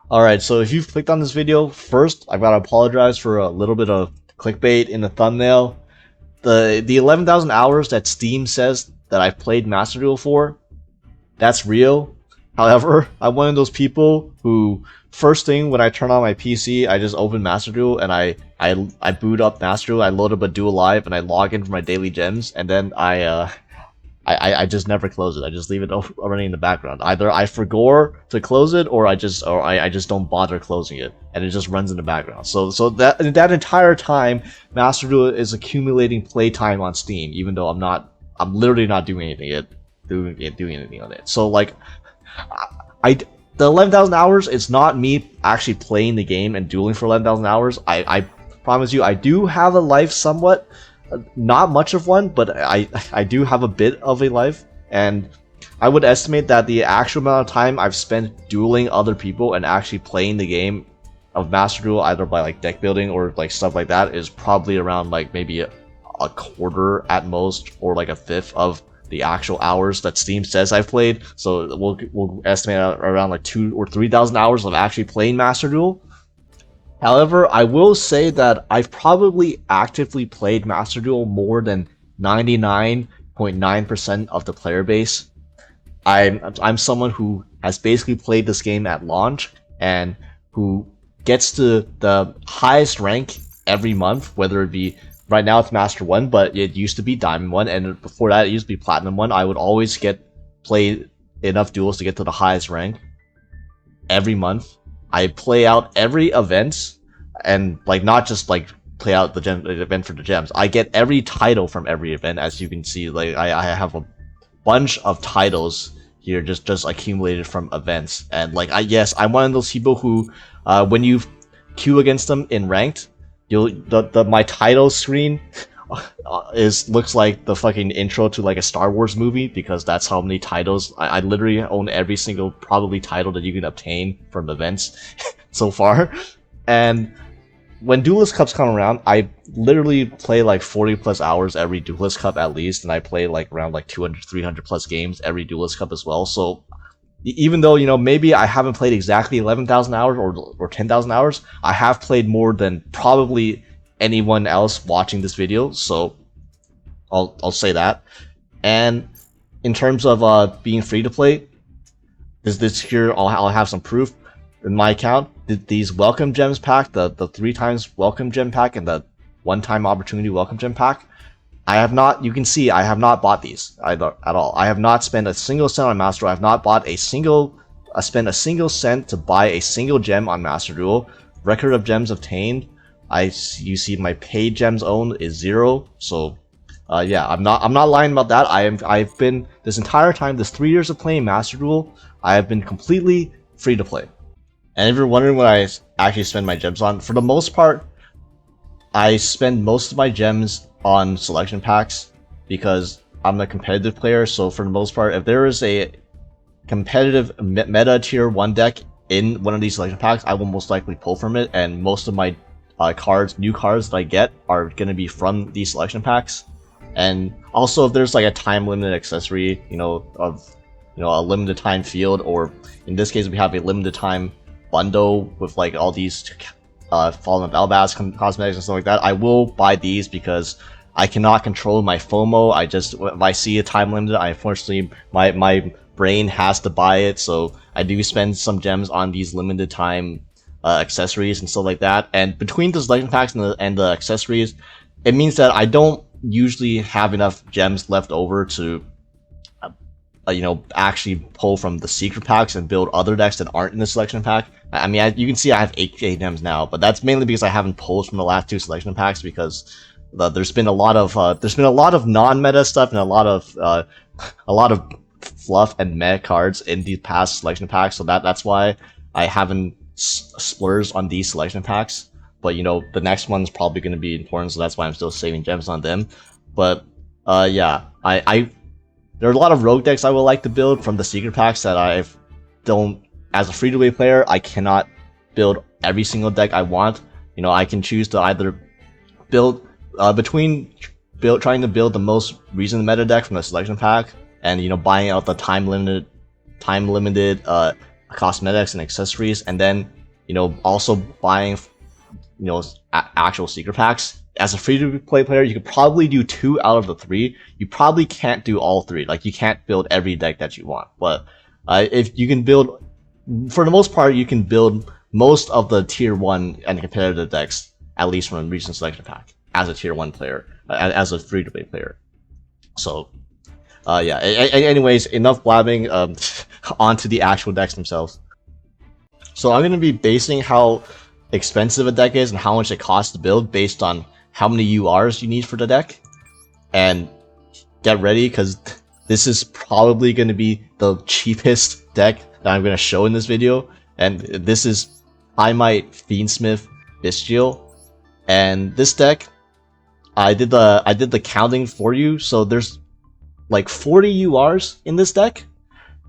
Alright, so if you've clicked on this video, first, I've got to apologize for a little bit of clickbait in the thumbnail. The 11,000 hours that Steam says that I've played Master Duel for, that's real. However, I'm one of those people who, first thing when I turn on my PC, I just open Master Duel and I boot up Master Duel, I load up a Duel Live, and I log in for my daily gems, and then I just never close it. I just leave it running in the background. Either I forgot to close it, or I just don't bother closing it, and it just runs in the background. So that entire time, Master Duel is accumulating playtime on Steam, even though I'm literally not doing anything doing anything on it. So like, the 11,000 hours, it's not me actually playing the game and dueling for 11,000 hours. I promise you, I do have a life somewhat. Not much of one, but I do have a bit of a life, and I would estimate that the actual amount of time I've spent dueling other people and actually playing the game of Master Duel, either by like deck building or like stuff like that, is probably around like maybe a quarter at most, or like a fifth of the actual hours that Steam says I've played. So we'll estimate around like 2,000 or 3,000 hours of actually playing Master Duel. However, I will say that I've probably actively played Master Duel more than 99.9% of the player base. I'm someone who has basically played this game at launch and who gets to the highest rank every month, whether it be right now it's Master 1, but it used to be Diamond 1, and before that it used to be Platinum 1. I would always play enough duels to get to the highest rank every month. I play out every event, and like not just like play out the event for the gems. I get every title from every event, as you can see. Like I have a bunch of titles here just accumulated from events, and like I'm one of those people who, when you queue against them in ranked, my title screen looks like the fucking intro to like a Star Wars movie, because that's how many titles I literally own. Every single probably title that you can obtain from events so far. And when Duelist Cups come around, I literally play like 40 plus hours every Duelist Cup at least, and I play like around like 200 300 plus games every Duelist Cup as well. So even though, maybe I haven't played exactly 11,000 hours or 10,000 hours, I have played more than probably anyone else watching this video, so I'll say that. And in terms of being free to play, this here I'll have some proof in my account. These welcome gems pack, the 3 times welcome gem pack and the 1-time opportunity welcome gem pack, I have not. You can see I have not bought these either at all. I have not spent a single cent on Master Duel. I have not bought spent a single cent to buy a single gem on Master Duel. Record of gems obtained, you see my paid gems owned is 0. So yeah, I'm not lying about that. I've been this entire time, this 3 years of playing Master Duel, I have been completely free to play. And if you're wondering what I actually spend my gems on, for the most part, I spend most of my gems on selection packs because I'm a competitive player. So for the most part, if there is a competitive meta tier 1 deck in one of these selection packs, I will most likely pull from it, and most of my new cards that I get are going to be from these selection packs. And also, if there's like a time limited accessory, a limited time field, or in this case we have a limited time bundle with like all these Fallen of Albaz cosmetics and stuff like that, I will buy these because I cannot control my FOMO. If I see a time limit, unfortunately my brain has to buy it, so I do spend some gems on these limited time accessories and stuff like that. And between the selection packs and the accessories, it means that I don't usually have enough gems left over to actually pull from the secret packs and build other decks that aren't in the selection pack. I mean, you can see I have 8 gems now, but that's mainly because I haven't pulled from the last 2 selection packs, because there's been a lot of non-meta stuff and a lot of fluff and meta cards in these past selection packs. So that's why I haven't splurged on these selection packs. But the next one's probably going to be important, so that's why I'm still saving gems on them. But yeah, there are a lot of rogue decks I would like to build from the secret packs that I don't. As a free-to-play player, I cannot build every single deck I want. I can choose to either build trying to build the most recent meta deck from the selection pack, and buying out the time limited cosmetics and accessories, and then also buying actual secret packs. As a free-to-play player, you could probably do 2 out of the 3. You probably can't do all 3. Like, you can't build every deck that you want. But if you can build, for the most part, you can build most of the tier 1 and competitive decks, at least from a recent selection pack, as a tier 1 player, as a free-to-play player. So, yeah. Anyways, enough blabbing. Onto the actual decks themselves. So I'm going to be basing how expensive a deck is and how much it costs to build based on how many URs you need for the deck. And get ready, because this is probably going to be the cheapest deck that I'm going to show in this video. And this is Primite Fiendsmith Bystial. And this deck, I did the counting for you, so there's like 40 URs in this deck.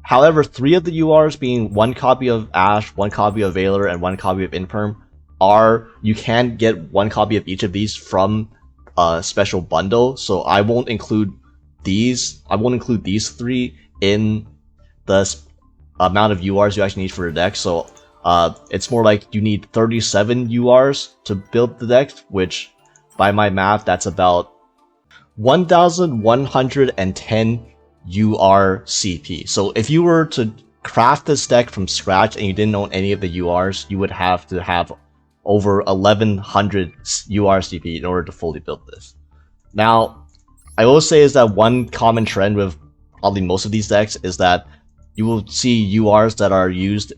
However, 3 of the URs, being 1 copy of Ash, 1 copy of Valor, and 1 copy of Imperm, you can get 1 copy of each of these from a special bundle. So I won't include these. I won't include these 3 in the amount of URs you actually need for the deck. So it's more like you need 37 URs to build the deck, which by my math, that's about 1,110 UR CP. So if you were to craft this deck from scratch and you didn't own any of the URs, you would have to have over 1,100 UR CP in order to fully build this. Now, I will say is that one common trend with probably most of these decks is that you will see URs that are used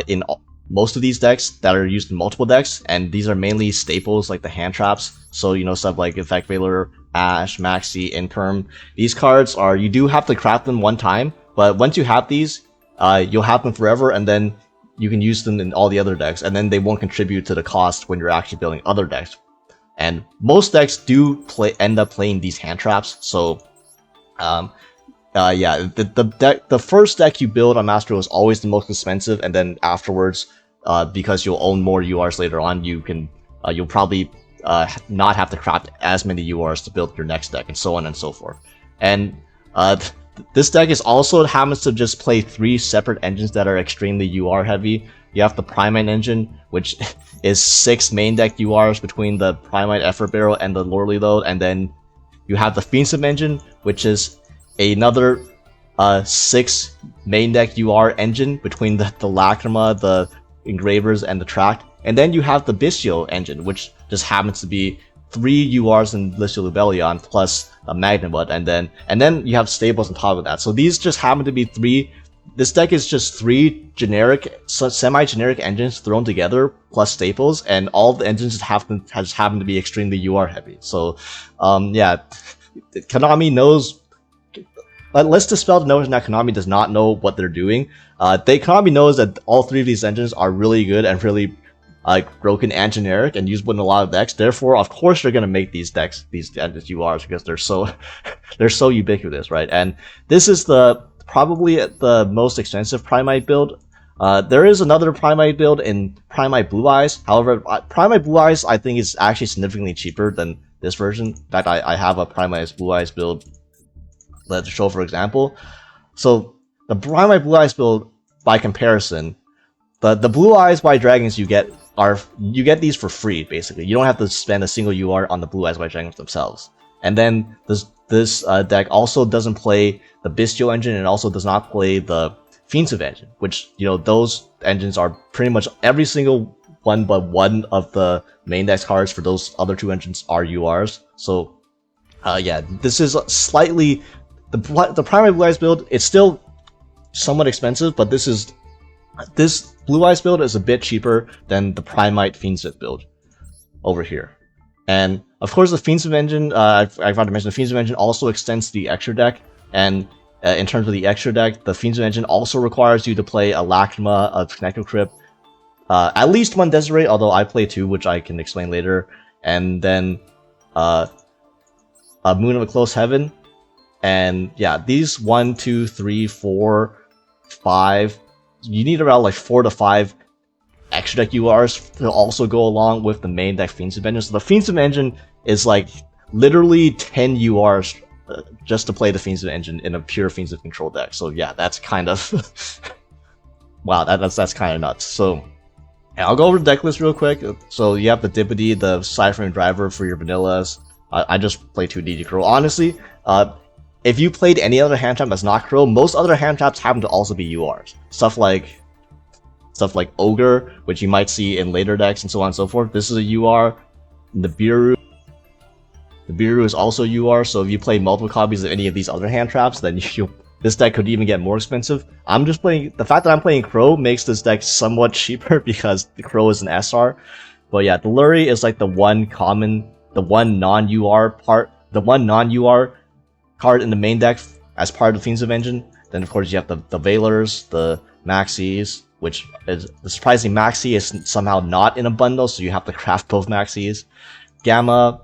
in most of these decks that are used in multiple decks, and these are mainly staples like the hand traps. So stuff like Effect Valor, Ash, Maxi, Imperm. These cards you do have to craft them one time, but once you have these, you'll have them forever, and then you can use them in all the other decks, and then they won't contribute to the cost when you're actually building other decks. And most decks do end up playing these hand traps. So, yeah, the first deck you build on Master Duel is always the most expensive, and then afterwards, because you'll own more URs later on, you'll probably not have to craft as many URs to build your next deck, and so on and so forth. And this deck happens to just play 3 separate engines that are extremely UR heavy. You have the Primite engine, which is 6 main deck URs between the Primite Effort Barrel and the Lorely Load, and then you have the Fiendsmith engine, which is another 6 main deck UR engine between the Lacrima, the Engravers, and the Tract. And then you have the Bystial engine, which just happens to be 3 URs in Bystial Rebellion plus a Magnamud, and then you have staples on top of that. So these just happen to be 3. This deck is just 3 semi-generic engines thrown together plus staples, and all the engines just happen to be extremely UR heavy. So, yeah, Konami knows. Let's dispel the notion that Konami does not know what they're doing. Konami knows that all 3 of these engines are really good and really broken and generic and usable in a lot of decks. Therefore, of course, they're gonna make these engines URs because they're so ubiquitous, right? And this is probably the most expensive Primite build. There is another Primite build in Primite Blue Eyes. However, Primite Blue Eyes I think is actually significantly cheaper than this version. In fact, I have a Primite Blue Eyes build to show for example. So the Primite Blue Eyes build, by comparison, the Blue Eyes White Dragons you get these for free, basically. You don't have to spend a single UR on the Blue Eyes White Dragons themselves. And then this deck also doesn't play the Bystial engine, and also does not play the Fiendsmith engine, which, those engines are pretty much every single one but one of the main deck cards for those other 2 engines are URs. So, yeah, this is slightly the Primary Blue Eyes build. It's still somewhat expensive, but this Blue Eyes build is a bit cheaper than the Primite Fiendsmith build over here. And of course, the Fiendsmith engine, I forgot to mention, the Fiendsmith engine also extends to the extra deck. And in terms of the extra deck, the Fiendsmith engine also requires you to play a Lacrima, a Connector Crypt, at least 1 Desiree, although I play 2, which I can explain later, and then a Moon of a Close Heaven. And yeah, these 1, 2, 3, 4, 5. You need around like 4 to 5 extra deck URs to also go along with the main deck Fiendsmith engine. So the Fiendsmith engine is like literally 10 URs just to play the Fiendsmith engine in a pure Fiendsmith control deck. So yeah, that's kind of wow, that's kind of nuts. So yeah, I'll go over the deck list real quick. So you have the Dippity, the Cypher Driver for your vanillas. I just play 2 DD Crow. Honestly, if you played any other hand trap that's not Crow, most other hand traps happen to also be URs. Stuff like Ogre, which you might see in later decks and so on and so forth. This is a UR. The Biru is also UR, so if you play multiple copies of any of these other hand traps, then this deck could even get more expensive. I'm just playing, the fact that I'm playing Crow makes this deck somewhat cheaper because the Crow is an SR. But yeah, the Lurie is like the one non-UR card in the main deck as part of the Fiendsmith engine. Then of course you have the Veilers, the Maxis, which is surprisingly Maxi is somehow not in a bundle, so you have to craft both Maxis. Gamma,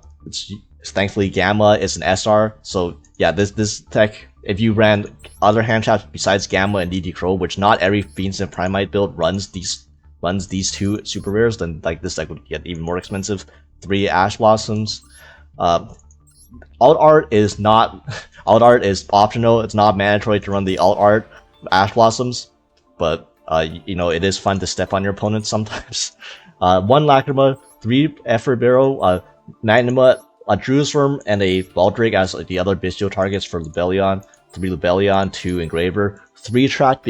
thankfully Gamma is an SR, so yeah, this deck, if you ran other hand traps besides Gamma and DD Crow, which not every Fiendsmith Primite build runs these 2 super rares, then like this deck would get even more expensive. 3 Ash Blossoms. Alt art is optional. It's not mandatory to run the alt art Ash Blossoms, but you know, it is fun to step on your opponent sometimes. 1 Lacrima, 3 Effort Barrel, Magnuma, a Druisworm, and a Baldrake as the other Bystial targets for Lebellion. 3 Lebellion, 2 Engraver, 3 Track.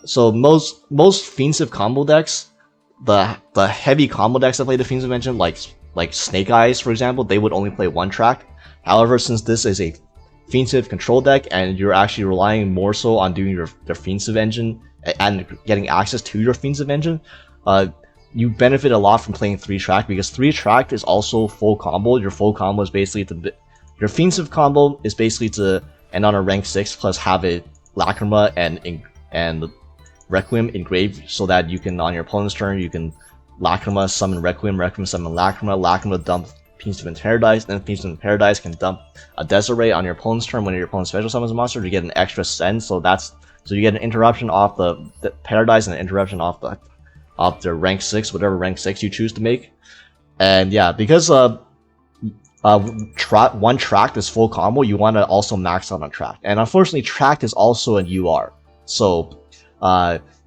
So most Fiendsmith combo decks, the heavy combo decks that play the Fiendsmith engine, like Snake Eyes, for example, they would only play 1 Track. However, since this is a Fiendsmith control deck and you're actually relying more so on doing your Fiendsmith engine and getting access to your Fiendsmith engine, you benefit a lot from playing 3 Track, because 3 Track is also full combo. Your full combo is basically your Fiendsmith combo is basically to end on a rank 6 plus have a Lacrima and Requiem engraved, so that you can, on your opponent's turn, you can Lacrima summon Requiem, Requiem summon Lacrima dump Fiendsmith in Paradise, and then Fiendsmith in Paradise can dump a Desiree on your opponent's turn when your opponent special summons a monster to get an extra send. So you get an interruption off the Paradise and an interruption off the rank 6, whatever rank 6 you choose to make. And yeah, because 1 Tract is full combo, you want to also max out on Tract. And unfortunately, Tract is also an UR. So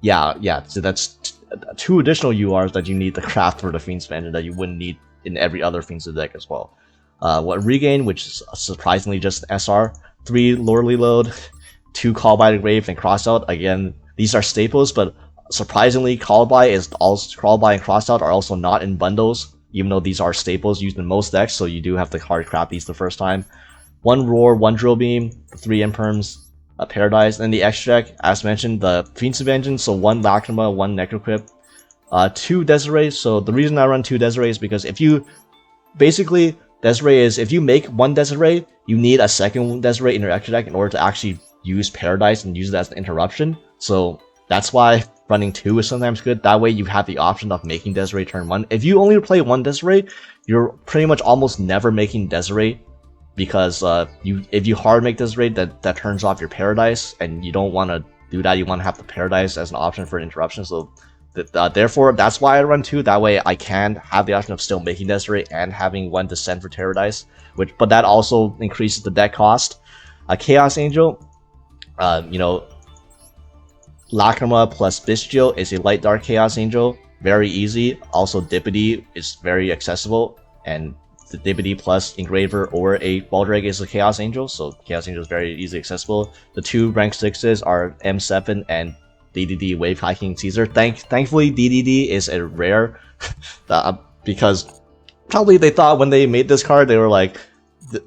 yeah, so that's 2 additional URs that you need to craft for the Fiendsmith engine that you wouldn't need in every other Fiendsmith deck as well. Regain, which is surprisingly just SR. 3 Lorely Load, 2 Call by the Grave, and Crossout. Again, these are staples, but surprisingly, Call by and Crossout are also not in bundles, even though these are staples used in most decks, so you do have to hard craft these the first time. 1 Roar, 1 Drill Beam, 3 Imperms, a Paradise, and the extra deck, as mentioned, the Fiendsmith engine, so 1 Lacrima, 1 Necroquip, 2 Desiree. So the reason I run 2 Desiree is because if you make 1 Desiree, you need a second Desiree in your extra deck in order to actually use Paradise and use it as an interruption. So that's why running 2 is sometimes good. That way you have the option of making Desiree turn 1. If you only play 1 Desiree, you're pretty much almost never making Desiree, because if you hard make Desiree, that turns off your Paradise, and you don't want to do that. You want to have the Paradise as an option for an interruption. So therefore, that's why I run 2. That way I can have the option of still making Desiree and having 1 to send for Paradise, but that also increases the deck cost. Chaos Angel, you know, Lacrima plus Bystial is a light dark Chaos Angel, very easy. Also Dippity is very accessible, and the Dippity plus Engraver or a Baldrake is a Chaos Angel, so Chaos Angel is very easily accessible. The 2 rank 6s are M7 and DDD Wave Hiking Caesar. Thankfully DDD is a rare, because probably they thought when they made this card, they were like,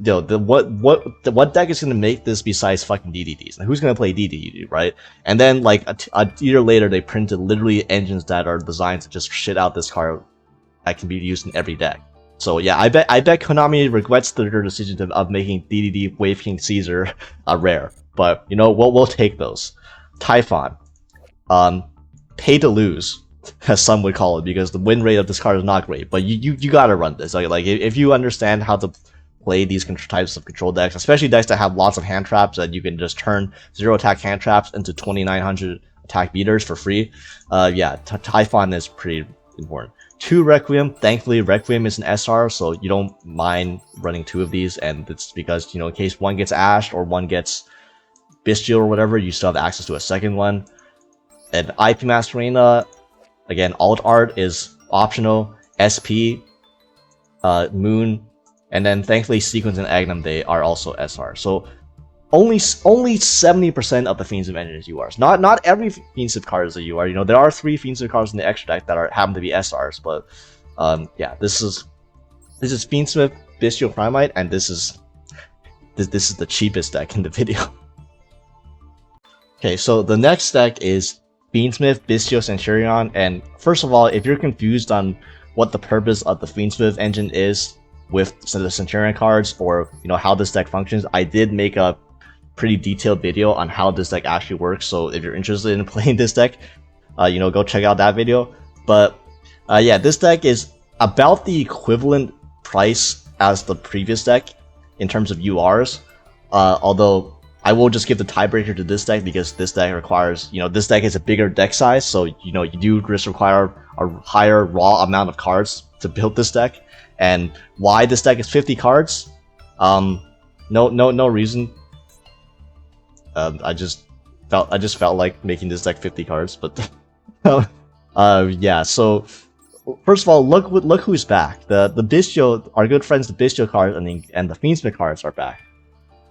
what deck is gonna make this besides fucking DDDs? Who's gonna play DDD, right? And then like a year later, they printed literally engines that are designed to just shit out this card that can be used in every deck. So yeah, I bet Konami regrets their decision of making DDD Wave King Caesar a rare, but you know we'll take those. Typhon, pay to lose, as some would call it, because the win rate of this card is not great. But you gotta run this. Like if you understand how to play these types of control decks, especially decks that have lots of hand traps that you can just turn 0 attack hand traps into 2900 attack beaters for free. Yeah, Typhon is pretty important. 2 Requiem. Thankfully, Requiem is an SR, so you don't mind running 2 of these, and it's because, you know, in case one gets Ashed or one gets Bystial or whatever, you still have access to a second one. And IP Masquerena, again, alt art is optional. SP, Moon, and then thankfully Sequence and Agnum Day are also SR. So only 70% of the Fiendsmith engine is URs. Not every Fiendsmith card is a UR. You know, there are 3 Fiendsmith cards in the extra deck that happen to be SRs, but yeah, this is Fiendsmith, Bystial, Primite, and this is the cheapest deck in the video. Okay, so the next deck is Fiendsmith, Bystial, Centur-Ion, and first of all, if you're confused on what the purpose of the Fiendsmith engine is with the Centur-Ion cards, or you know how this deck functions, I did make a pretty detailed video on how this deck actually works. So if you're interested in playing this deck, you know, go check out that video. But yeah, this deck is about the equivalent price as the previous deck in terms of URs. Although I will just give the tiebreaker to this deck because this deck requires, you know, this deck is a bigger deck size, so you know you do just require a higher raw amount of cards to build this deck. And why this deck is 50 cards? No reason. I just felt like making this deck 50 cards, but yeah. So first of all, look who's back. The Bystial, our good friends, the Bystial cards and the Fiendsmith cards are back.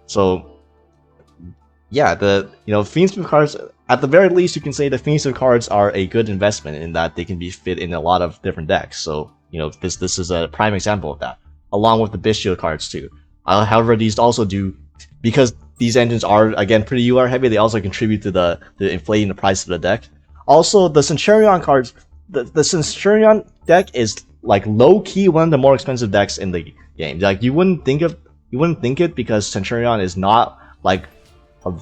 So yeah, Fiendsmith cards, at the very least, you can say the Fiendsmith cards are a good investment in that they can be fit in a lot of different decks. So, you know, this is a prime example of that, along with the Bystial cards too. However, these also do, because these engines are, again, pretty UR heavy, they also contribute to the inflating the price of the deck. Also, the Centur-Ion cards, the Centur-Ion deck is like low-key one of the more expensive decks in the game. Like you wouldn't think it because Centur-Ion is not like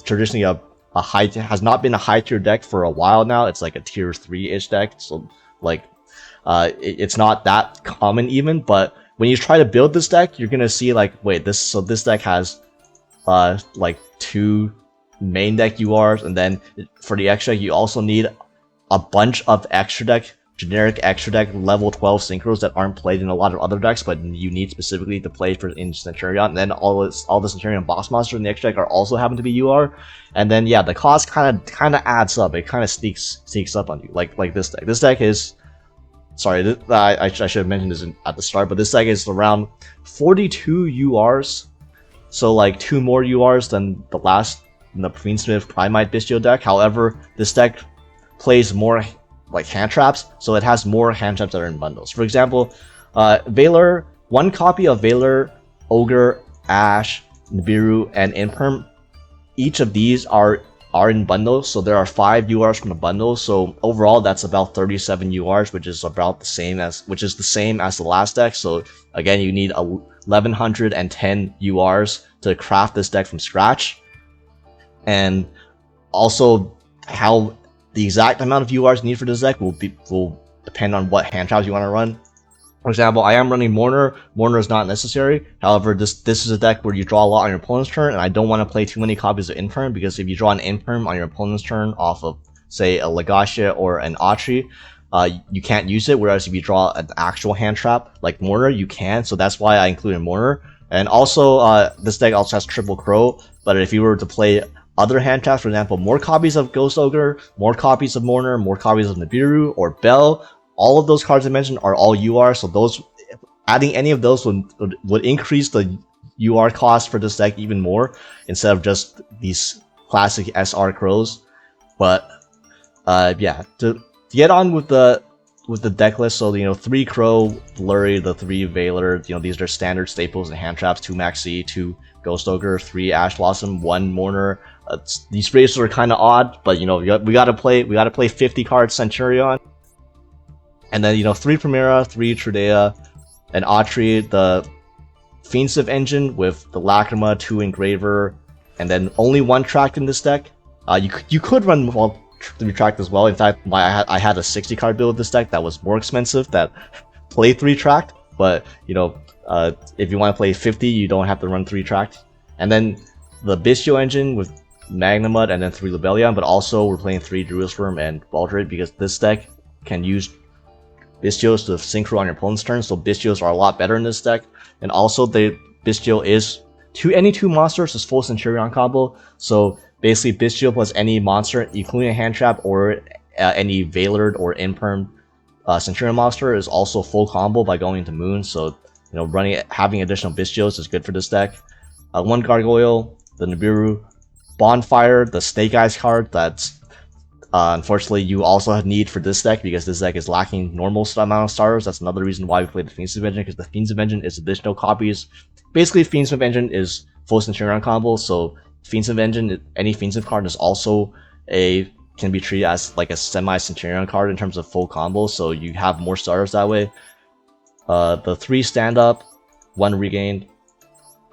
traditionally a high, has not been a high tier deck for a while now. It's like a tier 3-ish deck, so like it's not that common even. But when you try to build this deck, you're gonna see like, wait, this deck has like 2 main deck URs, and then for the extra deck you also need a bunch of extra deck, generic extra deck level 12 synchros that aren't played in a lot of other decks, but you need specifically to play for in Centur-Ion. And then all the Centur-Ion boss monsters in the extra deck are also happen to be UR. And then yeah, the cost kind of adds up. It kind of sneaks up on you. Like this deck. This deck is, sorry, I should have mentioned this at the start, but this deck is around 42 URs. So like 2 more URs than the Fiendsmith Primite Bystial deck. However, this deck plays more like hand traps, so it has more hand traps that are in bundles. For example, Valor, 1 copy of Valor, Ogre, Ash, Nibiru, and Imperm, each of these are in bundles, so there are 5 URs from the bundle. So overall, that's about 37 URs, which is about the same as the last deck. So again, you need 1110 URs to craft this deck from scratch, and also how the exact amount of URs you need for this deck will depend on what hand traps you want to run. For example, I am running Mourner. Mourner is not necessary. However, this is a deck where you draw a lot on your opponent's turn, and I don't want to play too many copies of Imperm, because if you draw an Imperm on your opponent's turn off of, say, a Legacia or an Autry, you can't use it, whereas if you draw an actual hand trap like Mourner, you can. So that's why I included Mourner. And also, this deck also has Triple Crow, but if you were to play other hand traps, for example, more copies of Ghost Ogre, more copies of Mourner, more copies of Nibiru or Bell, all of those cards I mentioned are all UR, so those, adding any of those would increase the UR cost for this deck even more, instead of just these classic SR Crows. But yeah, to get on with the deck list, so 3 Crow, Blurry, the 3 Valor, these are standard staples and hand traps, 2 Maxi, 2 Ghost Ogre, 3 Ash Blossom, 1 Mourner. These races are kind of odd, but we gotta play 50 cards Centur-Ion, and then 3 Primera, 3 Trudea, and Autry, the Fiendsmith engine with the Lacrima, 2 Engraver, and then only 1 tracked in this deck. You could run 3 tracked as well. In fact, I had a 60 card build with this deck that was more expensive that played 3 tracked, but if you want to play 50, you don't have to run 3 tracked. And then the Bystial engine with Magnamud and then 3 Lobelion, but also we're playing 3 Druisworm and Baldred, because this deck can use Bystials to synchro on your opponent's turn, so Bystials are a lot better in this deck. And also the Bystial is any 2 monsters is full Centur-Ion combo, so basically Bystial plus any monster, including a hand trap or any Veilered or Imperm Centurion monster is also full combo by going into Moon, so having additional Bystials is good for this deck. One Gargoyle, the Nibiru, Bonfire, the Snake Eyes card that's unfortunately you also need for this deck because this deck is lacking normal amount of starters. That's another reason why we play the Fiendsmith engine, because the Fiendsmith engine is additional copies. Basically, Fiendsmith engine is full Centurion combo, so Fiendsmith engine, any Fiendsmith card is also can be treated as like a semi-Centurion card in terms of full combo, so you have more starters that way. The 3 stand up, 1 regained,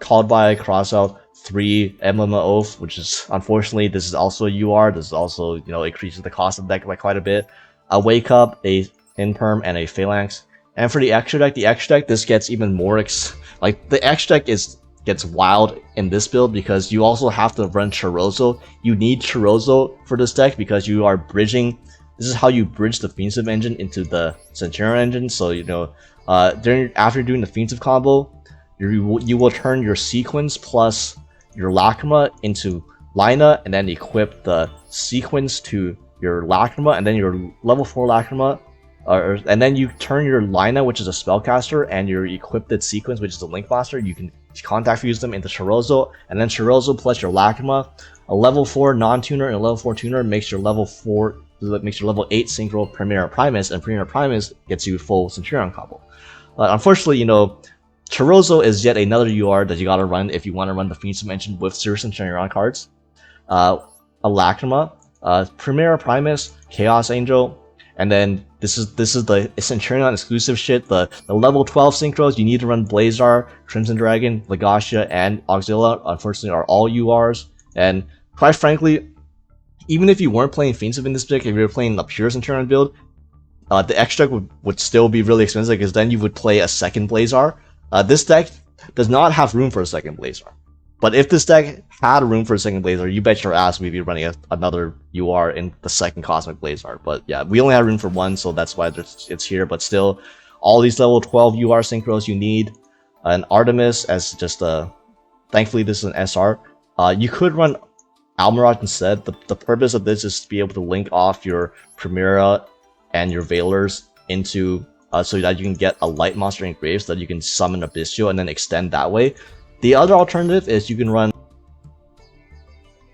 Called by Crossout, 3 Emblem of Oath, which is unfortunately this is also a UR. This is also increases the cost of the deck by quite a bit. A Wake Up, a Imperm, and a Phalanx. And for the extra deck, this gets even more the extra deck gets wild in this build because you also have to run Chorozo. You need Chorozo for this deck because you are bridging. This is how you bridge the Fiendsmith engine into the Centurion engine. So after doing the Fiendsmith combo, you will turn your Sequence plus your Lacrima into Lina, and then equip the Sequence to your Lacrima, and then your level 4 Lacrima, and then you turn your Lina, which is a spellcaster, and your equipped Sequence, which is a Link Master. You can contact fuse them into Chorozo, and then Chorozo plus your Lacrima, a level 4 non-tuner and a level 4 tuner makes your level 8 Synchro Primera Primus, and Primera Primus gets you full Centurion combo. Unfortunately, Chorozo is yet another UR that you gotta run if you want to run the Fiendsmith engine with Cirrus Centurion cards. A Lacrima, Primera Primus, Chaos Angel, and then this is the Centurion exclusive shit. The level 12 synchros you need to run Blazar, Crimson Dragon, Legacia, and Auxilla. Unfortunately, are all URs. And quite frankly, even if you weren't playing Fiendsmith in this deck, if you were playing the pure Centurion build, the extra deck would still be really expensive because then you would play a second Blazar. This deck does not have room for a second Blazar. But if this deck had room for a second Blazar, you bet your ass we'd be running another UR in the second Cosmic Blazar. But yeah, we only have room for one, so that's why it's here. But still, all these level 12 UR synchros you need. An Artemis as just thankfully this is an SR. You could run Almiraj instead. The purpose of this is to be able to link off your Primera and your Veilers into so that you can get a light monster engraved so that you can summon a Bystial and then extend that way. The other alternative is you can run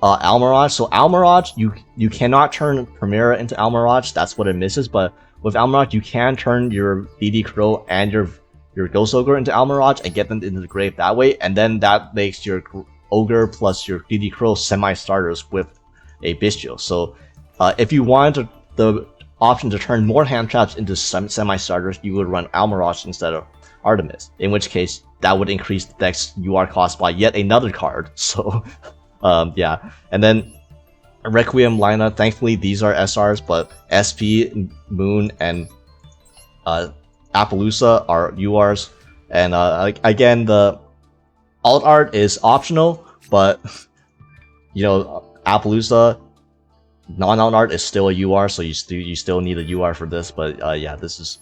Almiraj. So Almiraj, you cannot turn Primera into Almiraj. That's what it misses. But with Almiraj, you can turn your DD Crow and your Ghost Ogre into Almiraj and get them into the grave that way. And then that makes your Ogre plus your DD Crow semi-starters with a Bystial. So if you wanted the option to turn more hand traps into semi-starters, you would run Almiraj instead of Artemis, in which case that would increase the deck's UR cost by yet another card. So yeah, and then Requiem, Lina, thankfully these are SRs, but SP, Moon, and Appaloosa are URs. And again, the alt art is optional, but Appaloosa non-alt art is still a UR, so you still need a UR for this. But yeah, this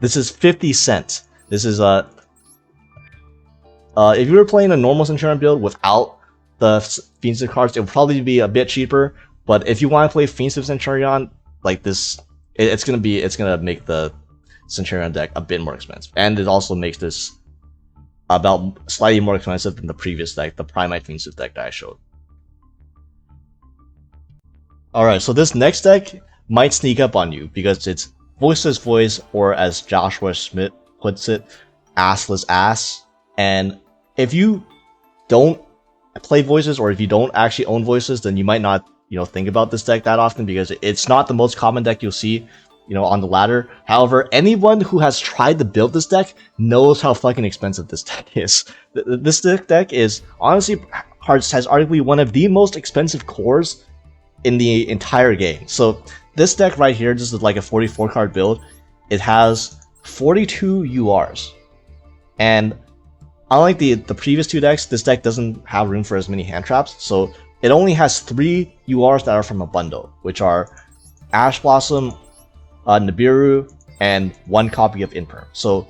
is 50 cents. This is if you were playing a normal Centurion build without the Fiendsmith cards, it would probably be a bit cheaper. But if you want to play Fiendsmith Centurion like this, it's gonna make the Centurion deck a bit more expensive, and it also makes this about slightly more expensive than the previous deck, the Primite Fiendsmith deck that I showed. Alright, so this next deck might sneak up on you because it's Voiceless Voice, or as Joshua Schmidt puts it, assless ass. And if you don't play Voices, or if you don't actually own Voices, then you might not think about this deck that often because it's not the most common deck you'll see on the ladder. However, anyone who has tried to build this deck knows how fucking expensive this deck is. This deck is honestly has arguably one of the most expensive cores in the entire game. So this deck right here, this is like a 44 card build. It has 42 URs, and unlike the previous two decks, this deck doesn't have room for as many hand traps. So it only has 3 URs that are from a bundle, which are Ash Blossom, Nibiru, and 1 copy of Imperm. So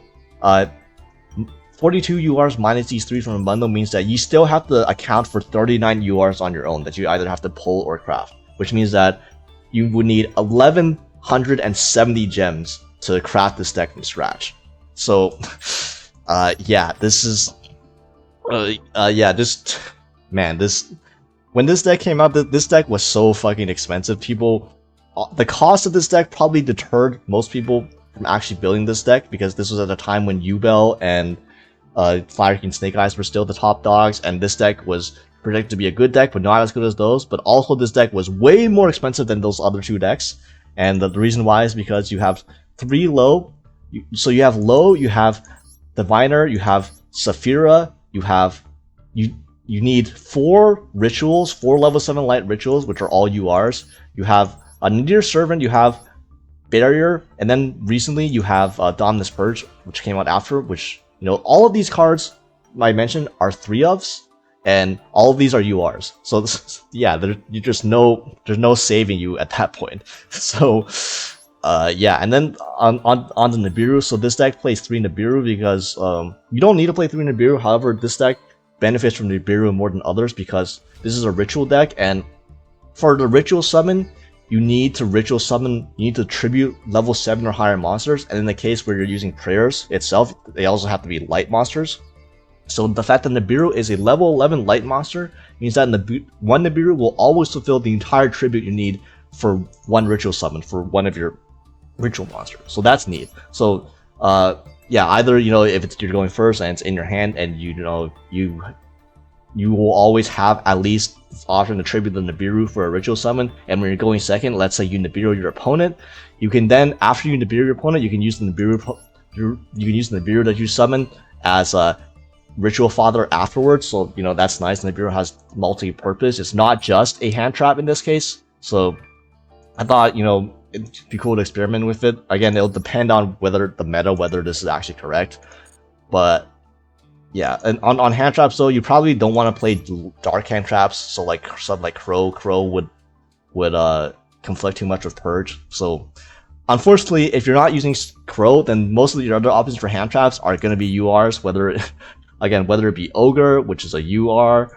42 URs minus these 3 from a bundle means that you still have to account for 39 URs on your own that you either have to pull or craft, which means that you would need 1170 gems to craft this deck from scratch. So, yeah, this is, when this deck came out, this deck was so fucking expensive. The cost of this deck probably deterred most people from actually building this deck, because this was at a time when Yubel and Fire King Snake Eyes were still the top dogs, and this deck was predicted to be a good deck, but not as good as those. But also, this deck was way more expensive than those other two decks, and the reason why is because you have 3 low. So you have low, you have Diviner, you have Saphira, you need 4 rituals, 4 level 7 light rituals, which are all URs. You have a Nadir Servant, you have Barrier, and then recently you have Dominus Purge, which came out after, which, you know, all of these cards I mentioned are 3-ofs, and all of these are URs. So yeah, there's no saving you at that point. So yeah, and then on the Nibiru, so this deck plays 3 Nibiru because you don't need to play 3 Nibiru. However, this deck benefits from Nibiru more than others because this is a ritual deck, and for the ritual summon, you need to tribute level 7 or higher monsters, and in the case where you're using prayers itself, they also have to be light monsters. So the fact that Nibiru is a level 11 light monster means that one Nibiru will always fulfill the entire tribute you need for one ritual summon for one of your ritual monsters. So that's neat. So yeah, either, you know, if you're going first and it's in your hand, and you will always have at least option to tribute the Nibiru for a ritual summon, and when you're going second, let's say you Nibiru your opponent, you can then, after you Nibiru your opponent, you can use the Nibiru that you summon as a ritual fodder afterwards. So, you know, that's nice. Nibiru has multi-purpose. It's not just a hand trap in this case. So I thought, you know, it'd be cool to experiment with it. Again, it'll depend on whether this is actually correct. But yeah, and on hand traps though, you probably don't want to play dark hand traps. So like something like Crow would conflict too much with Purge. So unfortunately, if you're not using Crow, then most of your other options for hand traps are going to be URs. Whether it be Ogre, which is a UR,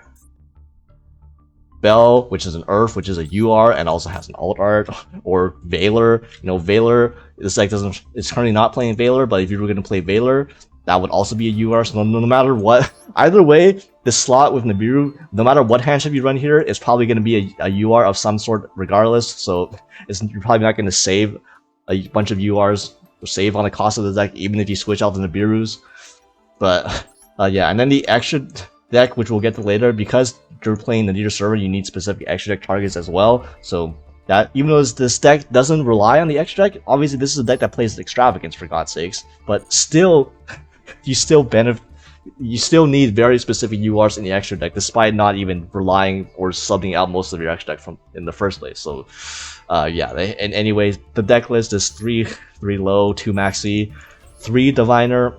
Bell, which is an Earth, which is a UR and also has an alt art, or Valor. You know, Valor, this deck it's currently not playing Valor, but if you were going to play Valor, that would also be a UR. So no matter what, either way, this slot with Nibiru, no matter what handship you run here, is probably going to be a UR of some sort regardless. So you're probably not going to save a bunch of URs or save on the cost of the deck, even if you switch out the Nibirus. But yeah, and then the extra deck, which we'll get to later, because you're playing the Nadir server, you need specific extra deck targets as well. So that, even though this deck doesn't rely on the extra deck, obviously this is a deck that plays Extravagance, for God's sakes, but still, you still need very specific URs in the extra deck, despite not even relying or subbing out most of your extra deck from in the first place. So yeah, and anyways, the deck list is 3 low, 2 maxi, 3 diviner,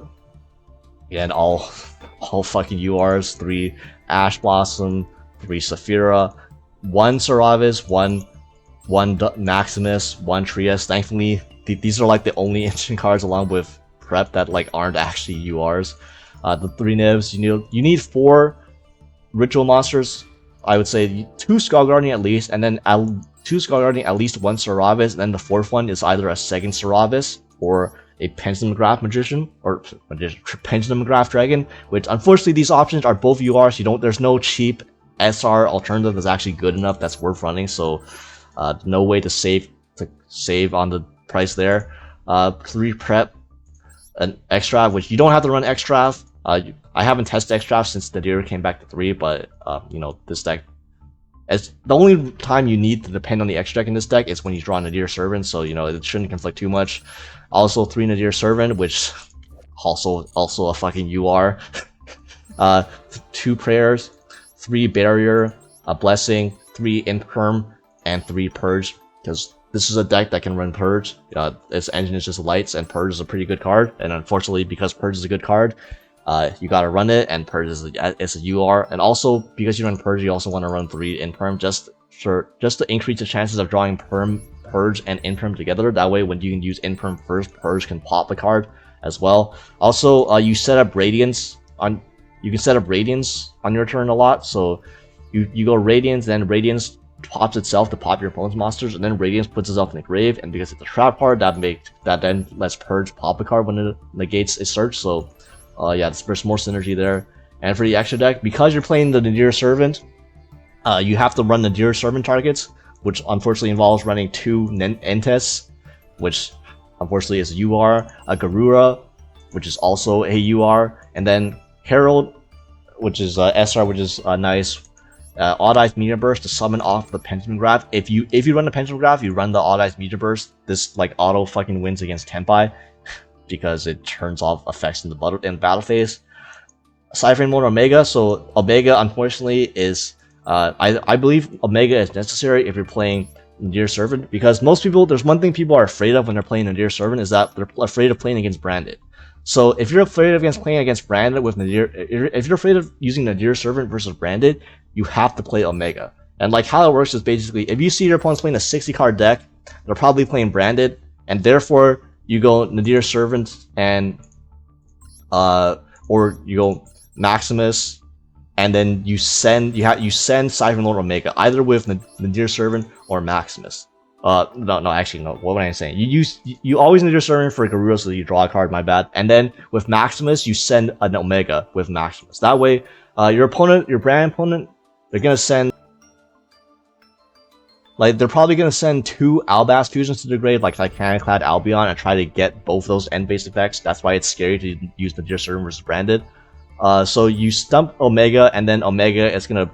and all fucking URs, 3 Ash Blossom, 3 Saphira, 1 Saravis, 1 Maximus, 1 Trias. Thankfully, these are like the only instant cards along with Prep that like aren't actually URs. The 3 Nibs, you need 4 ritual monsters. I would say 2 Skull Guardian at least, and then 2 Skull Guardian, at least 1 Saravis, and then the 4th one is either a second Saravis or a Pendulum Graph Magician, or Pendulum Graph Dragon, which unfortunately these options are both URs. There's no cheap SR alternative that's actually good enough that's worth running, so no way to save on the price there. 3 Prep, an Extrav, which you don't have to run Extrav. I haven't tested Extrav since the Nadir came back to 3, but you know, this deck, as the only time you need to depend on the extra deck in this deck is when you draw a Nadir Servant, so you know it shouldn't conflict too much. Also 3 Nadir Servant, which also a fucking UR. 2 Prayers, 3 Barrier, a Blessing, 3 Imperm, and 3 Purge, because this is a deck that can run Purge. Its engine is just lights, and Purge is a pretty good card, and unfortunately, because Purge is a good card, you gotta run it, and Purge is a UR, and also because you run Purge, you also want to run 3 Imperm just to increase the chances of drawing Purge and Imperm together. That way, when you can use Imperm first, Purge can pop the card as well. Also, you set up Radiance on your turn a lot, so you go Radiance, then Radiance pops itself to pop your opponent's monsters, and then Radiance puts itself in the grave, and because it's a trap card, that then lets Purge pop a card when it negates a search. So yeah, there's more synergy there. And for the extra deck, because you're playing the Nadir Servant, you have to run Nadir Servant targets, which unfortunately involves running 2 Entes, which unfortunately is a UR, a Garura, which is also a UR, and then Herald, which is SR, which is nice. Odd Eyes Meteor Burst to summon off the Pentiment Graph. If you run the Pentiment Graph, you run the Odd Eyes Meteor Burst. This like auto fucking wins against Tenpai because it turns off effects in the battle phase. Cypher Mode Omega. So Omega unfortunately is I believe Omega is necessary if you're playing Nadir Servant, because most people, there's one thing people are afraid of when they're playing Nadir Servant, is that they're afraid of playing against Branded. So if you're afraid of playing against Branded with Nadir, if you're afraid of using Nadir Servant versus Branded, you have to play Omega. And like how it works is basically, if you see your opponent's playing a 60 card deck, they're probably playing Branded, and therefore you go Nadir Servant and or you go Maximus, and then you send Cypher Lord Omega either with Nadir Servant or Maximus. No, actually, no. What am I saying? You always need your Servant for Garura so that you draw a card. My bad. And then with Maximus, you send an Omega with Maximus. That way, your brand opponent, they're gonna send, like, they're probably gonna send 2 Albast fusions to the grave, like Titanic-clad Albion, and try to get both those end-based effects. That's why it's scary to use the Nadir Servant versus Branded. So you stump Omega, and then Omega is gonna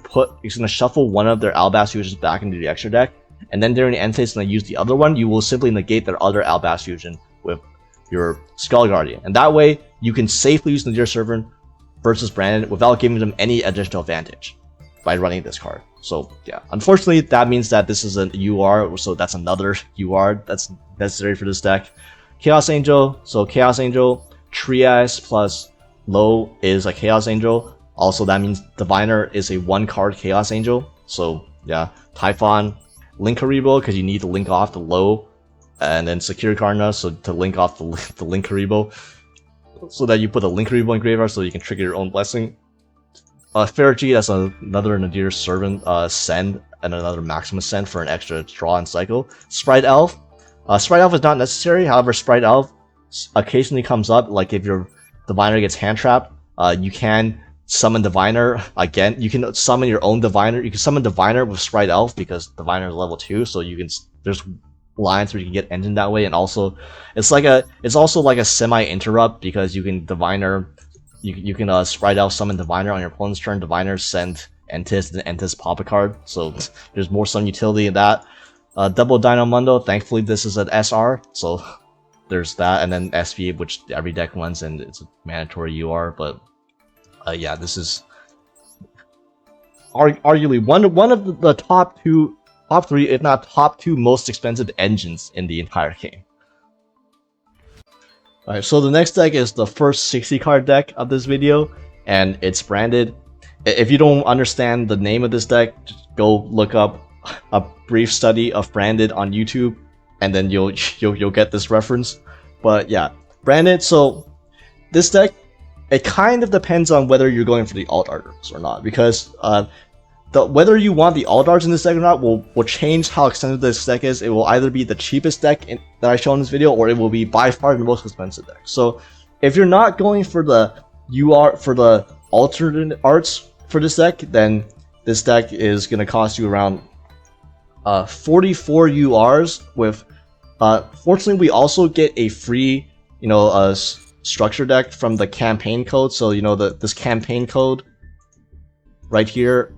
shuffle one of their Albast fusions back into the extra deck. And then during the end phase, when I use the other one, you will simply negate their other Albast fusion with your Skull Guardian. And that way, you can safely use Nadir Servant versus Branded without giving them any additional advantage by running this card. So yeah, unfortunately, that means that this is an UR, so that's another UR that's necessary for this deck. Chaos Angel, so Chaos Angel, Trias plus Low is a Chaos Angel. Also, that means Diviner is a 1-card Chaos Angel. So yeah, Typhon, Link Haribo, because you need to link off the Low, and then Secure Karna, so to link off the Link Haribo, so that you put a Link Haribo in graveyard so you can trigger your own blessing. Ferrigy, that's another Nadir Servant send, and another Maximus send for an extra draw and cycle. Sprite Elf. Sprite Elf is not necessary, however, Sprite Elf occasionally comes up, like if your Diviner gets hand trapped, you can summon Diviner again. You can summon your own Diviner. You can summon Diviner with Sprite Elf because Diviner is level 2, so you can, there's lines where you can get engine that way, and also it's also like a semi-interrupt because you can Diviner, you can Sprite Elf summon Diviner on your opponent's turn, Diviner send Entis, and Entis pop a card, so there's more some utility in that. Double Dino Mundo, thankfully this is an SR, so there's that, and then SV, which every deck runs, and it's a mandatory UR, but yeah, this is arguably one of the top 3, if not top 2 most expensive engines in the entire game. Alright, so the next deck is the first 60 card deck of this video, and it's Branded. If you don't understand the name of this deck, just go look up a brief study of Branded on YouTube, and then you'll get this reference. But yeah, Branded. So this deck, it kind of depends on whether you're going for the alt arts or not, because whether you want the alt arts in this deck or not will change how expensive this deck is. It will either be the cheapest deck that I show in this video, or it will be by far the most expensive deck. So if you're not going for the alternate arts for this deck, then this deck is going to cost you around 44 URs. With fortunately, we also get a free, structure deck from the campaign code. So this campaign code right here,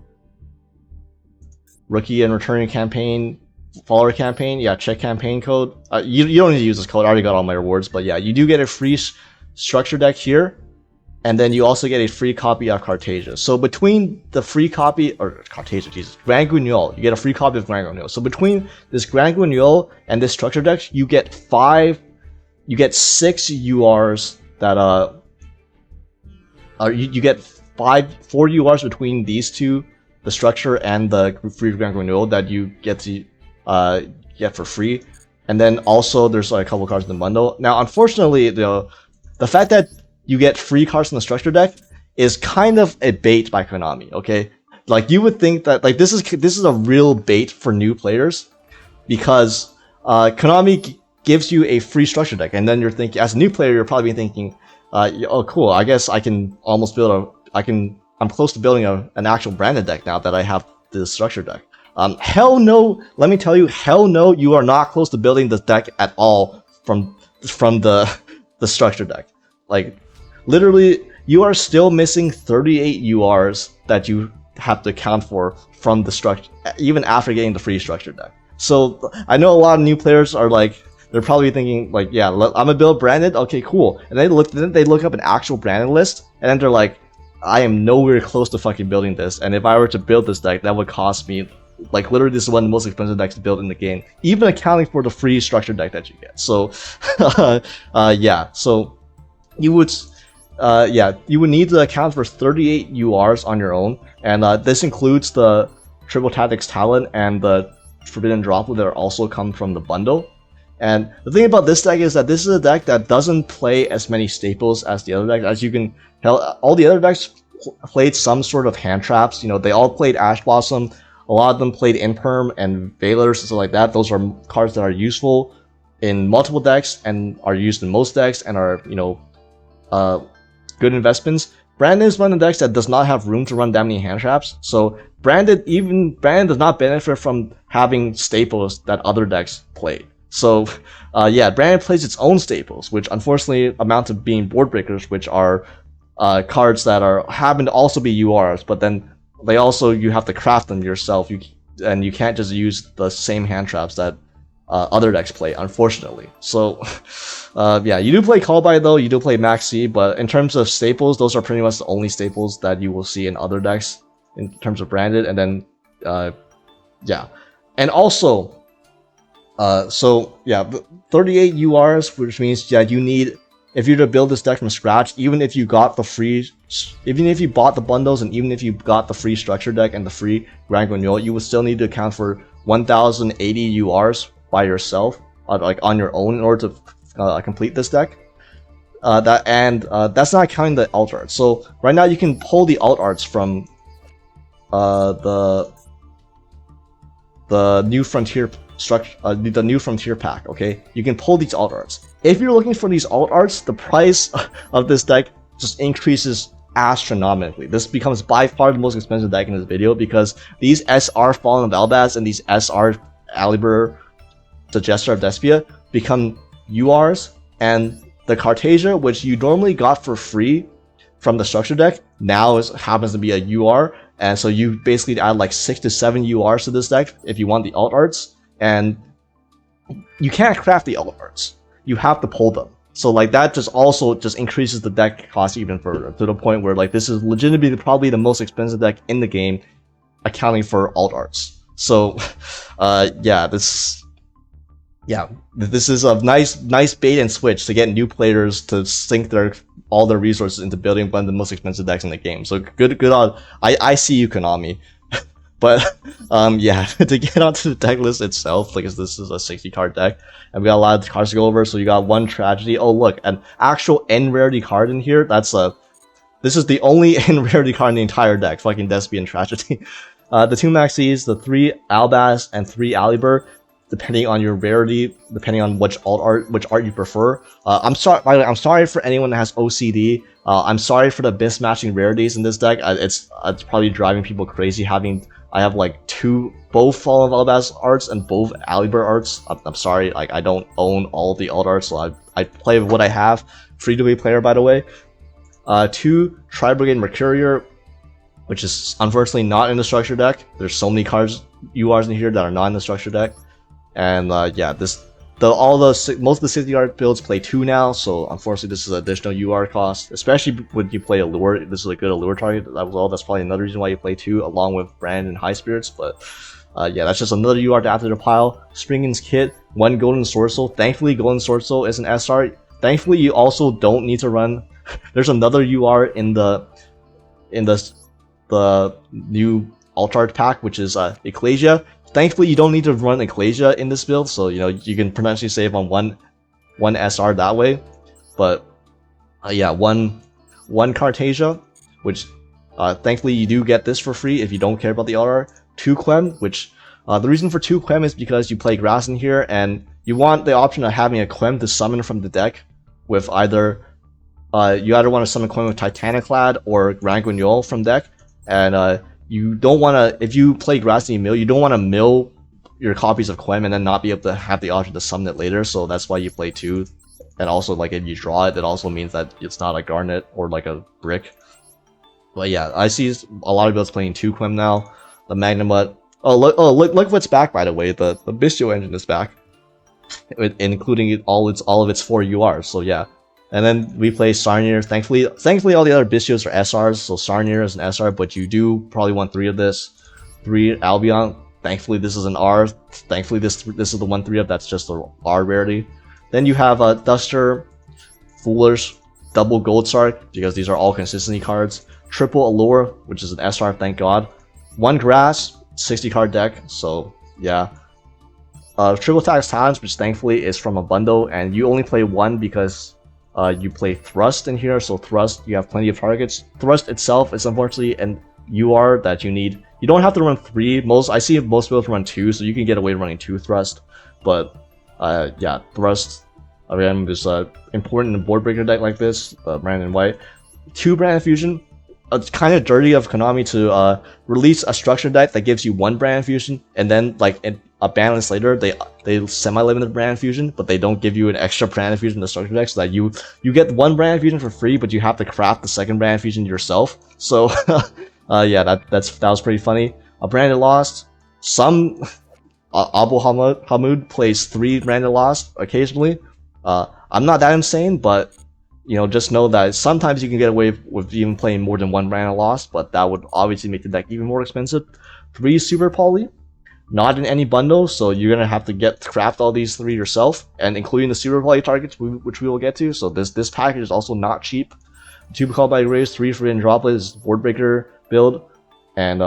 rookie and returning campaign, follower campaign, yeah, check campaign code. You don't need to use this code, I already got all my rewards, but yeah, you do get a free structure deck here, and then you also get a free copy of Cartasia. So between the free copy, or Cartasia, Jesus, Grand Guignol, you get a free copy of Grand Guignol. So between this Grand Guignol and this structure deck, you get 6 URs that you get 4 URs between these two, the structure and the free Grand Guignol, that you get to get for free. And then also there's like a couple cards in the bundle. Now unfortunately, the fact that you get free cards in the structure deck is kind of a bait by Konami, okay? like you would think that like this is a real bait for new players, because Konami gives you a free structure deck, and then you're thinking, as a new player, you're probably thinking, oh cool, I guess I can almost build I'm close to building an actual branded deck now that I have this structure deck. Hell no, let me tell you, hell no, you are not close to building this deck at all from the structure deck. Like, literally, you are still missing 38 URs that you have to account for from the structure, even after getting the free structure deck. So I know a lot of new players are like, they're probably thinking like, yeah, I'm gonna build branded, okay, cool. And then they look up an actual branded list, and then they're like, I am nowhere close to fucking building this. And if I were to build this deck, that would cost me, like, literally, this is one of the most expensive decks to build in the game, even accounting for the free structure deck that you get. So, yeah. So you would need to account for 38 URs on your own, and this includes the Triple Tactics Talent and the Forbidden Droplet that also come from the bundle. And the thing about this deck is that this is a deck that doesn't play as many staples as the other decks. As you can tell, all the other decks played some sort of hand traps. You know, they all played Ash Blossom. A lot of them played Imperm and Veilers and stuff like that. Those are cards that are useful in multiple decks and are used in most decks and are, you know, good investments. Branded is one of the decks that does not have room to run that many hand traps. So Branded does not benefit from having staples that other decks played. So, yeah, Branded plays its own staples, which unfortunately amount to being board breakers, which are cards that happen to also be URs, but then you have to craft them yourself. And you can't just use the same hand traps that other decks play, unfortunately. So, yeah, you do play Callby though, you do play Maxi, but in terms of staples, those are pretty much the only staples that you will see in other decks in terms of Branded. And then, yeah, and also. So yeah, 38 URs, which means that you need, if you're to build this deck from scratch, even if you bought the bundles and even if you got the free structure deck and the free Grand Guignol, you would still need to account for 1080 URs by yourself, like on your own, in order to complete this deck. That's not counting the alt arts. So right now you can pull the alt arts from the New Frontier the New Frontier pack. Okay, you can pull these alt arts. If you're looking for these alt arts, the price of this deck just increases astronomically. This becomes by far the most expensive deck in this video, because these SR Fallen of Elbaz and these SR Alibur Suggester of Despia become URs, and the Cartasia, which you normally got for free from the structure deck, now happens to be a UR. And so you basically add like 6 to 7 URs to this deck if you want the alt arts, and you can't craft the alt arts. You have to pull them. So like that just increases the deck cost even further, to the point where like this is legitimately probably the most expensive deck in the game, accounting for alt arts. So yeah, this is a nice bait and switch to get new players to sink all their resources into building one of the most expensive decks in the game. So good on, I see you, Konami. But yeah, to get onto the deck list itself, because this is a 60 card deck and we got a lot of cards to go over. So you got one Tragedy. Oh look, an actual N rarity card in here. This is the only N rarity card in the entire deck. Fucking Despia and Tragedy. The 2 Maxis, the 3 Albaz and 3 Alibur, depending on your rarity, depending on which art you prefer. I'm sorry for anyone that has OCD. I'm sorry for the mismatching rarities in this deck. It's probably driving people crazy. I have like both Fallen of Elbaz arts and both Alibur arts. I'm sorry, like I don't own all the alt arts, so I play with what I have. Free to play player, by the way. 2 Tri-Brigade Mercurier, which is unfortunately not in the structure deck. There's so many cards, URs in here that are not in the structure deck. And yeah, most of the 60 card builds play 2 now, so unfortunately this is an additional UR cost, especially when you play Allure. This is a good Allure target. That's probably another reason why you play 2 along with Brand and High Spirits. But yeah, that's just another UR to add to the pile. Springen's Kit, 1 Golden Sword Soul. Thankfully, Golden Sword Soul is an SR. Thankfully, you also don't need to run. There's another UR in the new alt art pack, which is Ecclesia. Thankfully, you don't need to run Ecclesia in this build, so you know you can potentially save on one SR that way. But yeah, one Cartasia, which Thankfully, you do get this for free if you don't care about the LR. 2 Quem, which the reason for 2 Quem is because you play Grass in here, and you want the option of having a Quem to summon from the deck with either you either want to summon Quem with Titaniclad or Grand Guignol from deck, and you don't want to, if you play Grass and you mill, you don't want to mill your copies of Quem and then not be able to have the option to summon it later, so that's why you play 2. And also, like, if you draw it, it also means that it's not a Garnet or like a Brick. But yeah, I see a lot of builds playing 2 Quem now. The Magnamut. Look what's back, by the way. The Bystial engine is back, including all of its 4 URs. So yeah, and then we play Sarnier. Thankfully, all the other Bystials are SRs. So Sarnier is an SR, but you do probably want 3 of this. 3 Albion. Thankfully, this is an R. Thankfully, this is the 1/3 up. That's just a R rarity. Then you have Duster, Foolers, double Gold Sark, because these are all consistency cards. Triple Allure, which is an SR, thank God. 1 Grass, 60 card deck, so yeah. Triple Tax Talents, which thankfully is from a bundle, and you only play 1 because you play Thrust in here, so Thrust, you have plenty of targets. Thrust itself is unfortunately an UR that you need. You don't have to run 3, I see most builds run 2, so you can get away with running 2 Thrust, but yeah, Thrust again is important in a board breaker deck like this, Brandon White. 2 Brand Fusion. It's kind of dirty of Konami to release a structure deck that gives you 1 Brand Fusion, and then like a balance later they semi-limit Brand Fusion, but they don't give you an extra Brand Fusion in the structure deck, so that you get 1 Brand Fusion for free, but you have to craft the 2nd Brand Fusion yourself. So yeah, that was pretty funny. A Branded Lost. Some Abu Hamud plays 3 Branded Lost occasionally. I'm not that insane, but you know, just know that sometimes you can get away with even playing more than 1 Branded Lost, but that would obviously make the deck even more expensive. 3 Super Poly, not in any bundle, so you're gonna have to craft all these 3 yourself, and including the Super Poly targets, which we will get to. So this package is also not cheap. 2 Called by Grace, 3 for in Droplet is board breaker build, and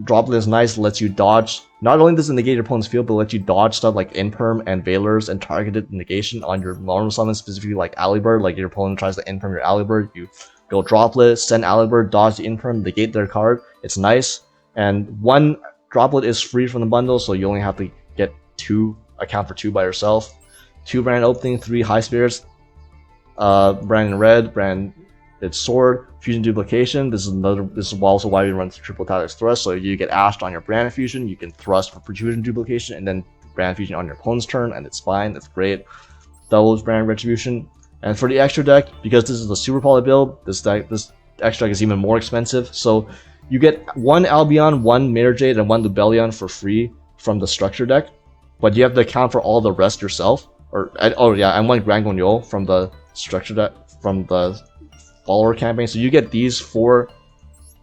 Droplet is nice, lets you dodge. Not only does it negate your opponent's field, but lets you dodge stuff like Imperm and Veilers and targeted negation on your normal summons, specifically like Alibird. Like your opponent tries to Imperm your Alibird, you go Droplet, send Alibird, dodge the Imperm, negate their card. It's nice. And 1 Droplet is free from the bundle, so you only have to get 2, account for 2 by yourself. 2 Brand Opening, 3 High Spirits, Brand in Red, Brand its Sword, Fusion Duplication. This is also why we run Triple Tactics Thrust, so you get Ashed on your Brand Fusion, you can Thrust for Fusion Duplication, and then Brand Fusion on your opponent's turn, and it's fine, that's great. Doubles Brand Retribution. And for the extra deck, because this is a Super Poly build, this extra deck is even more expensive, so you get 1 Albion, 1 Mater Jade, and 1 Lubellion for free from the structure deck, but you have to account for all the rest yourself. And 1 Grand Guignol from the structure deck, from the follower campaign. So you get these 4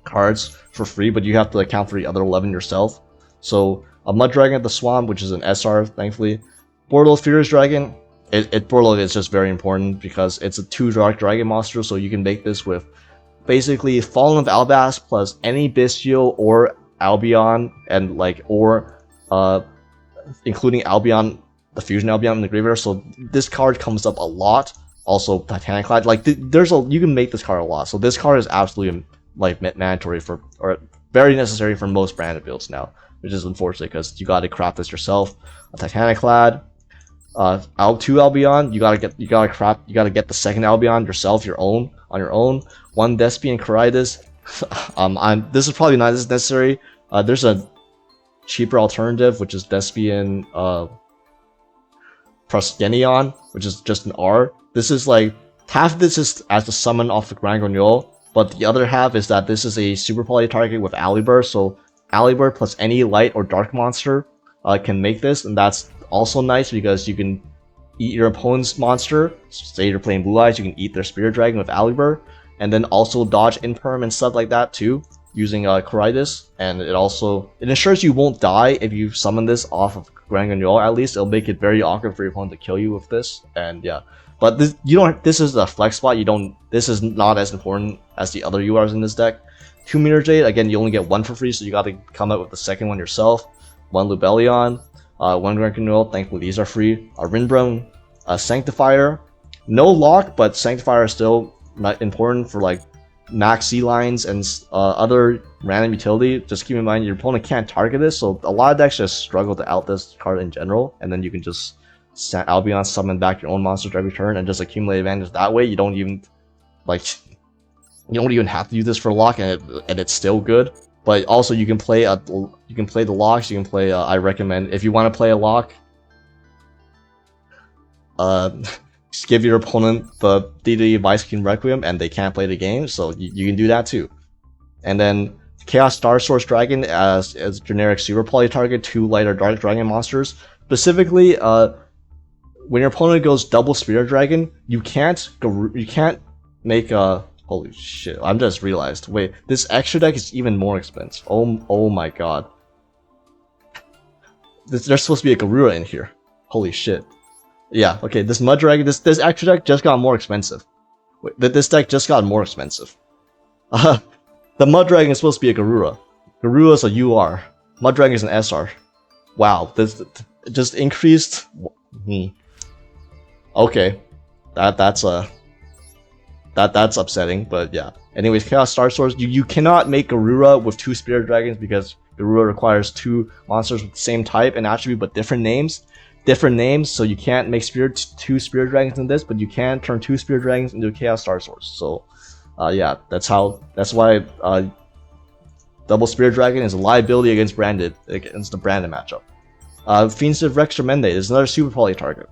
cards for free, but you have to account for the other 11 yourself. So a Mud Dragon at the Swamp, which is an SR, thankfully. Borderless Furious Dragon. Borderless is just very important because it's a 2 Dark Dragon monster, so you can make this with basically Fallen of Albas plus any Bystial or Albion, and including Albion, the Fusion Albion in the graveyard. So this card comes up a lot. Also Titaniclad, you can make this card a lot, so this card is absolutely mandatory or very necessary for most branded builds now, which is unfortunate because you got to craft this yourself. A Titaniclad, 2 Albion, you gotta get the 2nd Albion yourself, on your own. 1 Despian Caritas. This is probably not as necessary. There's a cheaper alternative, which is Despian Proskenion, which is just an R. This is half of this is as the summon off the Grand Guignol, but the other half is that this is a Super Poly target with Alibird, so Alibird plus any light or dark monster can make this, and that's also nice because you can eat your opponent's monster. Say you're playing Blue Eyes, you can eat their Spirit Dragon with Alibird, and then also dodge Imperm and stuff like that too, using Caritas, and it ensures you won't die if you summon this off of Grand Guignol. At least it'll make it very awkward for your opponent to kill you with this, and yeah. But this is a flex spot. This is not as important as the other URs in this deck. 2 Meter Jade, again, you only get 1 for free, so you got to come up with the 2nd one yourself. 1 Lubellion, 1 Grand Guignol, thankfully these are free. A Rinbrum, a Sanctifier, no lock, but Sanctifier is still not important for max sea lines and other random utility, just keep in mind your opponent can't target this, so a lot of decks just struggle to out this card in general, and then you can just Albion summon back your own monsters every turn and just accumulate advantage that way. You don't even have to use this for lock, and it's still good. But also you can play the locks. You can play. I recommend if you want to play a lock, just give your opponent the DD Vice King Requiem, and they can't play the game, so you can do that too. And then Chaos Star Source Dragon as generic super poly target, 2 light or dark dragon monsters. Specifically, when your opponent goes double Spirit Dragon, you can't make a. Holy shit! I'm just realized. Wait, this extra deck is even more expensive. Oh my god. There's supposed to be a Garura in here. Holy shit. Yeah. Okay. This Mud Dragon, this extra deck just got more expensive. Wait, this deck just got more expensive. The Mud Dragon is supposed to be a Garura. Garura is a UR. Mud Dragon is an SR. Wow. This just increased. Okay. That's upsetting, but yeah. Anyways, Chaos Star Source, you cannot make Garura with 2 Spirit Dragons because Garura requires 2 monsters with the same type and attribute but different names. So you can't make 2 Spirit Dragons in this, but you can turn 2 Spirit Dragons into Chaos Star Source. So yeah, that's why double Spirit Dragon is a liability against the branded matchup. Fiendsmith Rex Tremende is another super poly target.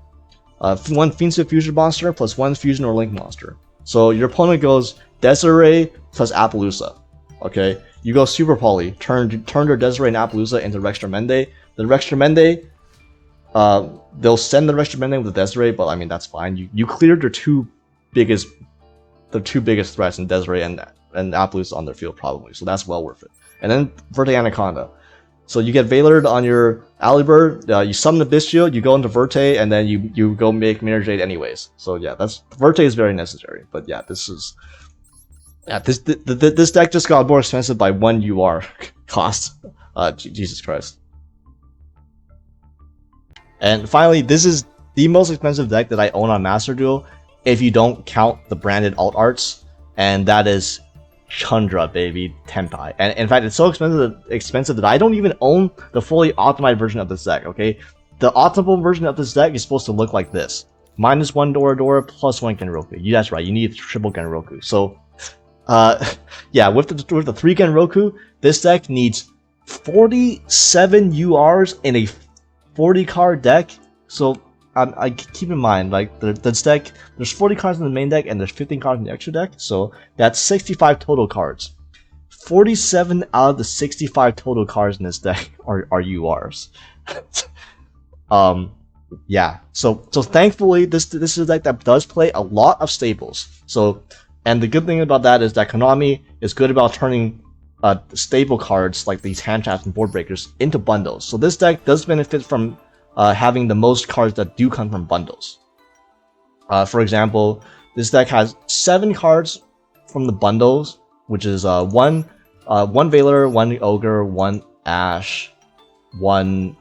1 Fiendsmith Fusion monster plus 1 Fusion or Link monster. So your opponent goes Desiree plus Appaloosa. Okay, you go super poly, turn their Desiree and Appaloosa into Rex Tremende. The Rex Tremende, they'll send the Rex Tremende with the Desiree, but I mean that's fine. You cleared their two biggest threats in Desiree and Appaloosa on their field probably, so that's well worth it. And then Verte Anaconda. So you get Veilered on your Alibur, you summon the Bystial, you go into Verte, and then you go make Mirror Jade anyways. So yeah, Verte is very necessary. But yeah, this deck just got more expensive by 1 UR cost. Jesus Christ. And finally, this is the most expensive deck that I own on Master Duel, if you don't count the branded alt arts, and that is Chandra, baby, Tenpai. And in fact, it's so expensive that I don't even own the fully optimized version of this deck, okay? The optimal version of this deck is supposed to look like this. -1 Dora, +1 Genroku. Yeah, that's right, you need triple Genroku. So, yeah, with the 3 Genroku, this deck needs 47 URs in a 40-card deck. So, I keep in mind, like, this deck, there's 40 cards in the main deck and there's 15 cards in the extra deck, so that's 65 total cards. 47 out of the 65 total cards in this deck are URs. Yeah, so thankfully this is a deck that does play a lot of staples. So, and the good thing about that is that Konami is good about turning staple cards like these hand traps and board breakers into bundles. So this deck does benefit from having the most cards that do come from bundles. For example, this deck has 7 cards from the bundles, which is one Veiler, 1 Ogre, 1 Ash, 1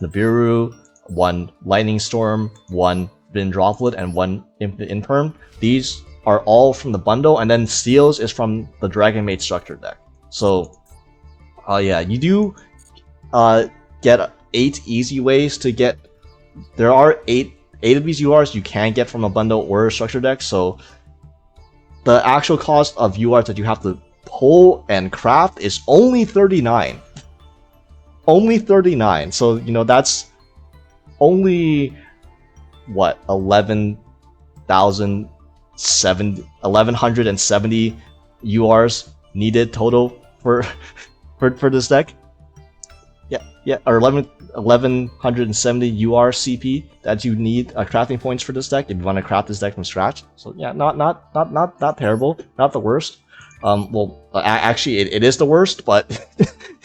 Nibiru, 1 Lightning Storm, 1 Bin Droplet, and 1 Infinite Imperm. These are all from the bundle, and then Steals is from the Dragon Maid structure deck. So, yeah, you do get 8 easy ways to get. There are 8 of these URs you can get from a bundle or a structure deck. So the actual cost of URs that you have to pull and craft is only 39. Only 39. So you know that's only what 1170 URs needed total for this deck. Yeah, or 1170 UR CP that you need crafting points for this deck if you want to craft this deck from scratch. So yeah, not terrible, not the worst. Well, actually, it is the worst, but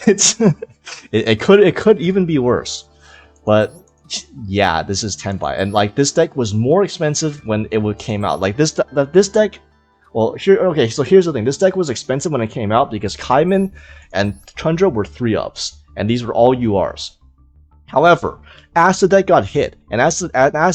it could even be worse. But yeah, this is Tenpai, and like this deck was more expensive when it came out. Like this deck. Well, okay, so here's the thing. This deck was expensive when it came out because Kaiman and Chandra were 3-ups. And these were all URs. However, as the deck got hit, and as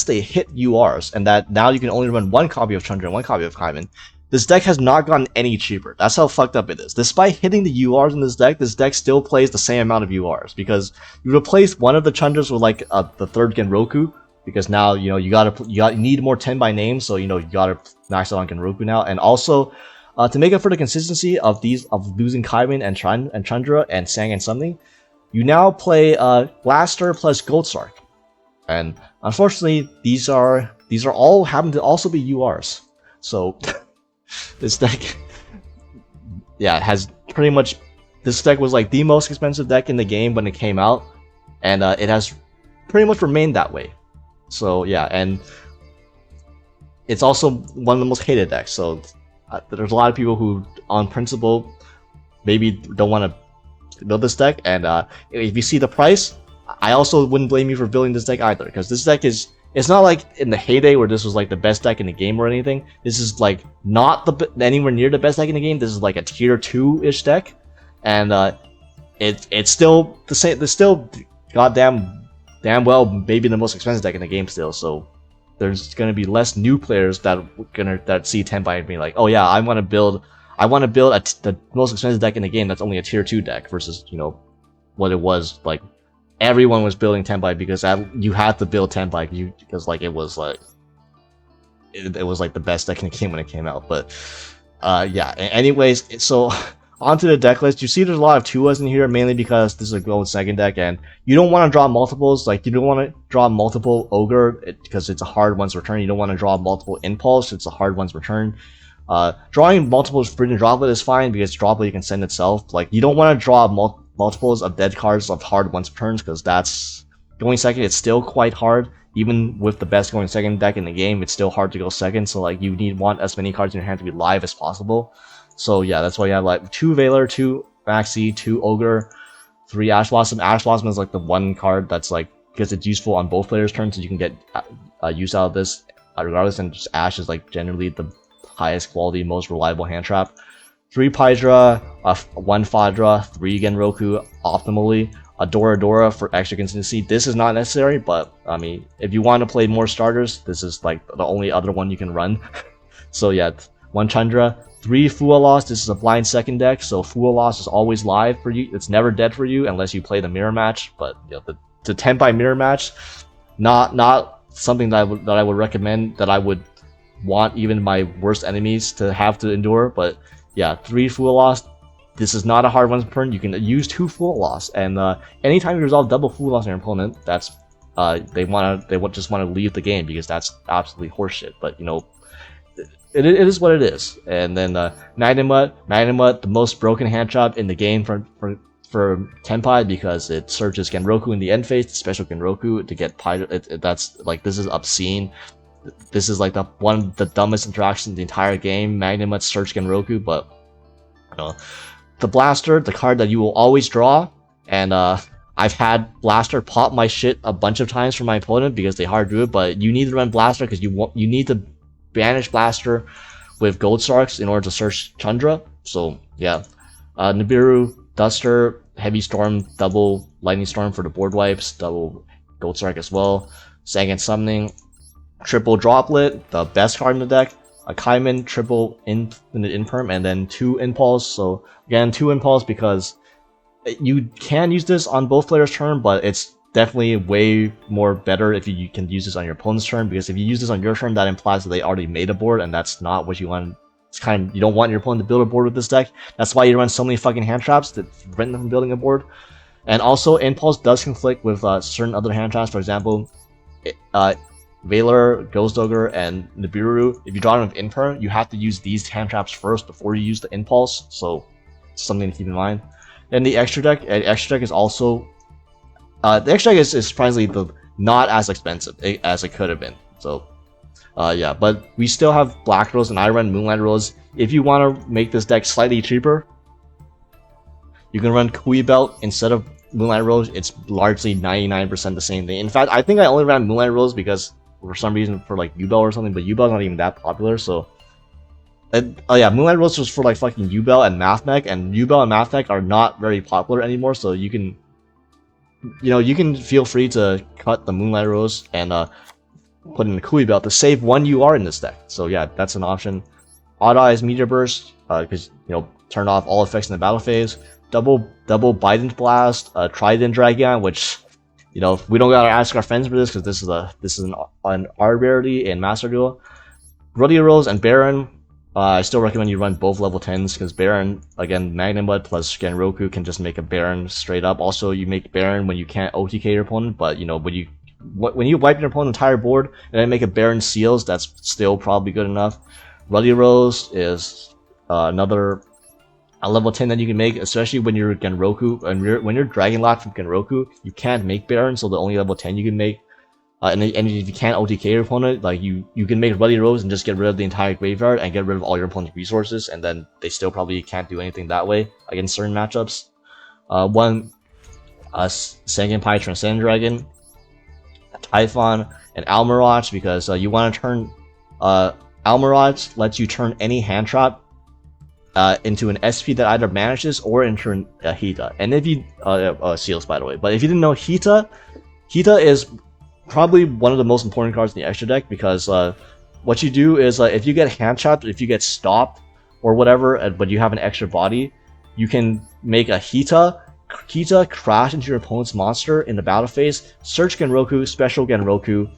they hit URs, and that now you can only run 1 copy of Chandra and 1 copy of Kaiman, this deck has not gotten any cheaper. That's how fucked up it is. Despite hitting the URs in this deck still plays the same amount of URs, because you replace one of the Chundras with like the third Genroku, because now you need more Tenpai names, so you gotta max out on Genroku now, and also to make up for the consistency of losing Kaimin and Chandra and Sang and something, you now play Blaster plus Goldsark, and unfortunately these are all happen to also be URs. So this deck, yeah, has pretty much, this deck was like the most expensive deck in the game when it came out, and it has pretty much remained that way. So yeah, and it's also one of the most hated decks. So there's a lot of people who, on principle, maybe don't want to build this deck. And if you see the price, I also wouldn't blame you for building this deck either, because this deck it's not like in the heyday where this was like the best deck in the game or anything. This is like not anywhere near the best deck in the game. This is like a tier 2-ish deck, and it's still the same. It's still damn well maybe the most expensive deck in the game still. So there's gonna be less new players that see Tenpai and be like, oh yeah, I want to build the most expensive deck in the game that's only a tier 2 deck, versus what it was like. Everyone was building Tenpai because you had to build Tenpai because like it was like the best deck in the game when it came out. But yeah. Anyways, so onto the deck list. You see, there's a lot of 2s in here, mainly because this is a gold second deck, and you don't want to draw multiples. Like you don't want to draw multiple Ogre because it's a hard once return. You don't want to draw multiple Impulse. It's a hard once return. Drawing multiples Freedom Droplet is fine because Droplet you can send itself. Like you don't want to draw multiples of dead cards of hard once returns, because that's going second. It's still quite hard, even with the best going second deck in the game. It's still hard to go second, so like you want as many cards in your hand to be live as possible. So yeah, that's why you have like 2 Valor, 2 Maxi, 2 Ogre, 3 Ash Blossom. Ash Blossom is like the one card that's like, because it's useful on both players' turns, so you can get use out of this regardless. And just Ash is like generally the highest quality, most reliable hand trap. 3 Pydra, 1 Fadra, 3 Genroku optimally, a Dora for extra consistency. This is not necessary, but I mean, if you want to play more starters, this is like the only other one you can run. So yeah, 1 Chandra, 3 Fualos. This is a blind second deck, so Fualos is always live for you. It's never dead for you unless you play the mirror match. But the Tenpai mirror match, not something that I would recommend, that I would want even my worst enemies to have to endure. But yeah, 3 Fualos. This is not a hard one turn. You can use 2 Fualos, and anytime you resolve double Fualos on your opponent, that's they just want to leave the game, because that's absolutely horseshit. But it is what it is. And then Magnamut, the most broken hand trap in the game for Tenpai, because it searches Genroku in the end phase, special Genroku to get Pydra. That's like, this is obscene. This is like the dumbest interaction in the entire game. Magnamut search Genroku, but the Blaster, the card that you will always draw, and I've had Blaster pop my shit a bunch of times for my opponent because they hard drew it, but you need to run Blaster because you need to banish Blaster with Gold Sarks in order to search Chandra. So yeah, Nibiru, Duster, Heavy Storm, double Lightning Storm for the board wipes, double Gold Sark as well, Second Summoning, triple Droplet, the best card in the deck, a Kaimin, triple Infinite Imperm, and then 2 Impulse. So again, 2 Impulse because you can use this on both players' turn, but it's definitely way more better if you can use this on your opponent's turn, because if you use this on your turn, that implies that they already made a board, and that's not what you want. It's kind of, you don't want your opponent to build a board with this deck. That's why you run so many fucking hand traps that prevent them from building a board. And also, Impulse does conflict with certain other hand traps. For example, Valor, Ghost Ogre, and Nibiru. If you draw them with Imper, you have to use these hand traps first before you use the Impulse, so it's something to keep in mind. And the extra deck is also the extra deck is surprisingly not as expensive as it could have been. So yeah, but we still have Black Rose, and I run Moonlight Rose. If you want to make this deck slightly cheaper, you can run Kui Belt instead of Moonlight Rose. It's largely 99% the same thing. In fact, I think I only ran Moonlight Rose because for some reason for like U-Bell or something, but U-Bell's not even that popular. So oh yeah, Moonlight Rose was for like fucking U-Bell and Math Mech, and U-Bell and Math Mech are not very popular anymore. So you can feel free to cut the Moonlight Rose and put in the Kui Belt to save 1 UR in this deck. So yeah, that's an option. Odd-Eyes Meteor Burst, because, turn off all effects in the battle phase. Double Bident Blast, Trident Dragon, which, we don't gotta ask our friends for this, because this is an R rarity in Master Duel. Ruddy Rose and Baron, I still recommend you run both level 10s, because Baron, again, Magnum Bud plus Genroku can just make a Baron straight up. Also, you make Baron when you can't OTK your opponent, but, when you wipe your opponent's entire board and then make a Baron Seals, that's still probably good enough. Ruddy Rose is another level 10 that you can make, especially when you're Genroku. When you're Dragon Locked from Genroku, you can't make Baron, so the only level 10 you can make. And if you can't OTK your opponent, like you can make Ruddy Rose and just get rid of the entire graveyard and get rid of all your opponent's resources, and then they still probably can't do anything that way against certain matchups. Senpai Transcendent Dragon, Typhon, and Almirage, because you want to turn Almirage lets you turn any hand trap into an SP that either manages or into a Hita. And if you Seals, by the way, but if you didn't know, Hita is probably one of the most important cards in the extra deck, because what you do is if you get hand trapped, if you get stopped or whatever, but you have an extra body, you can make a Hita crash into your opponent's monster in the battle phase, search Genroku, special Genroku,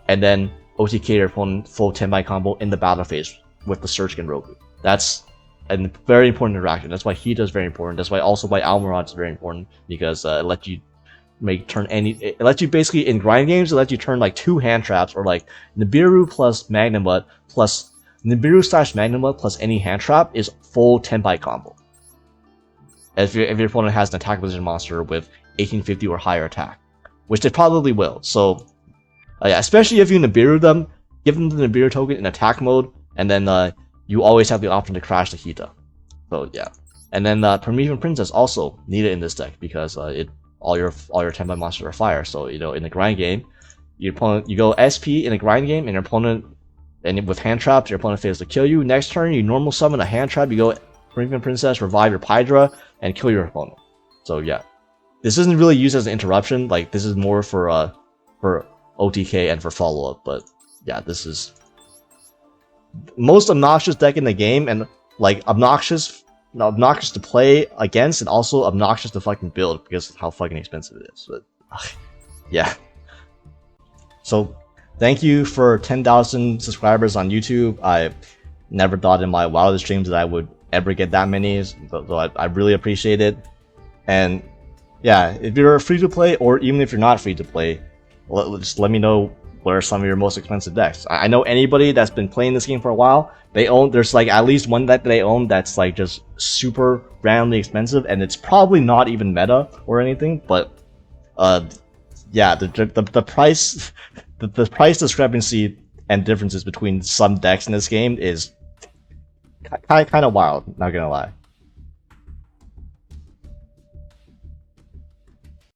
and then OTK your opponent full Tenpai combo in the battle phase with the search Genroku. That's a very important interaction. That's why Hita is very important. That's why also why Almirage is very important, because it lets you it lets you basically, in grind games, it lets you turn like 2 hand traps, or like Nibiru plus Magnum Bud plus Nibiru / Magnum Bud plus any hand trap is full Tenpai combo. If your opponent has an attack position monster with 1850 or higher attack, which they probably will. So, yeah, especially if you Nibiru them, give them the Nibiru token in attack mode, and then you always have the option to crash the Hita. So yeah, and then Promethean Princess also needed in this deck, because all your Tenpai monsters are fire. So in the grind game, your opponent, you go SP in a grind game, and your opponent, and with hand traps, your opponent fails to kill you. Next turn, you normal summon a hand trap, you go Promethean Princess, revive your Pydra, and kill your opponent. So yeah, this isn't really used as an interruption. Like, this is more for OTK and for follow up. But yeah, this is most obnoxious deck in the game, and like obnoxious to play against, and also obnoxious to fucking build because of how fucking expensive it is. But yeah. So thank you for 10,000 subscribers on YouTube. I never thought in my wildest dreams that I would ever get that many, so I really appreciate it. And yeah, if you're free to play, or even if you're not free to play, just let me know what are some of your most expensive decks. I know anybody that's been playing this game for a while, there's like at least one deck that they own that's like just super randomly expensive, and it's probably not even meta or anything, but yeah, the price the price discrepancy and differences between some decks in this game is kind of wild, not gonna lie.